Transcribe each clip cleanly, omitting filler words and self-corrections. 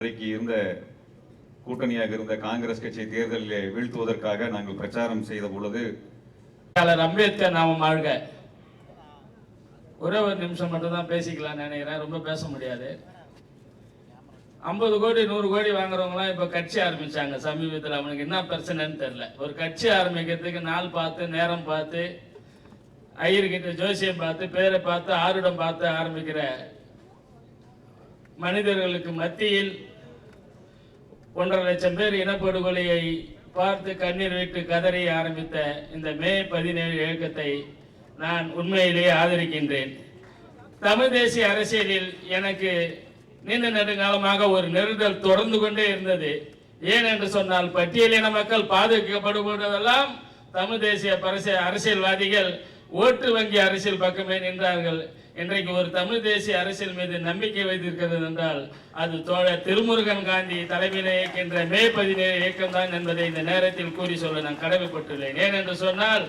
இருந்த கூட்டணியாக இருந்த காங்கிரஸ் கட்சி தேர்தலில் வீழ்த்துவதற்காக நாங்கள் பிரச்சாரம் செய்த பொழுது அம்பேத்கர் நாம வாழ்க. ஒரே ஒரு நிமிஷம் மட்டும் தான் பேசிக்கலாம் நினைக்கிறேன், ரொம்ப பேச முடியாது. 50 கோடி 100 கோடி வாங்குறவங்களாம் இப்ப கட்சி ஆரம்பிச்சாங்க. சமீபத்தில் அவனுக்கு என்ன பிரச்சனைன்னு தெரியல. ஒரு கட்சி ஆரம்பிக்கிறதுக்கு நாள் பார்த்து நேரம் பார்த்து ஐயர்கிட்ட ஜோசியம் பார்த்து பேரை பார்த்து ஆருடம் பார்த்து ஆரம்பிக்கிற மனிதர்களுக்கு மத்தியில் 1.5 லட்சம் பேர் இனப்படுகொலையை பார்த்து கண்ணீர் விட்டு கதறி ஆரம்பித்த இந்த மே 17 இயக்கத்தை நான் உண்மையிலேயே ஆதரிக்கின்றேன். தமிழ் தேசிய அரசியலில் எனக்கு நீண்ட நெடுங்காலமாக ஒரு நெருடல் தொடர்ந்து கொண்டே இருந்தது. ஏன் என்று சொன்னால், பட்டியலின மக்கள் பாதிக்கப்படுவதெல்லாம் தமிழ் தேசிய அரசியல்வாதிகள் ஓட்டு வங்கி அரசியல் பக்கமே நின்றார்கள். இன்றைக்கு ஒரு தமிழ் தேசிய அரசியல் மீது நம்பிக்கை வைத்திருக்கிறது என்றால் அது தோழர் திருமுருகன் காந்தி தலைமையில் இயக்கின்ற மே 17 இயக்கம் தான் என்பதை இந்த நேரத்தில் கூறி சொல்ல நான் கடமைப்பட்டுள்ளேன். ஏனென்று சொன்னால்,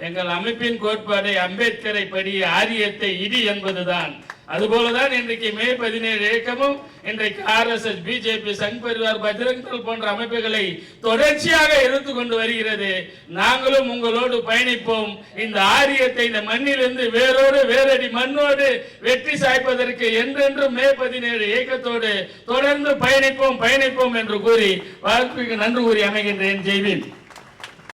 எங்கள் அமைப்பின் கோட்பாடு அம்பேத்கரை படி ஆரியத்தை இடி என்பதுதான். அதுபோலதான் இன்றைக்கு மே 17 இயக்கமும் இன்றைக்கு RSS, பிஜேபி, சங் பரிவார், பஜ்ரங் தள் போன்ற அமைப்புகளை தொடர்ச்சியாக எதிர்த்து கொண்டு வருகிறது. நாங்களும் உங்களோடு பயணிப்போம். இந்த ஆரியத்தை இந்த மண்ணிலிருந்து வேரடி மண்ணோடு வெற்றி சாய்ப்பதற்கு என்றென்றும் மே 17 இயக்கத்தோடு தொடர்ந்து பயணிப்போம் என்று கூறி வாழ்க்கைக்கு நன்றி கூறி அமைகின்றேன். ஜெய்பீம்.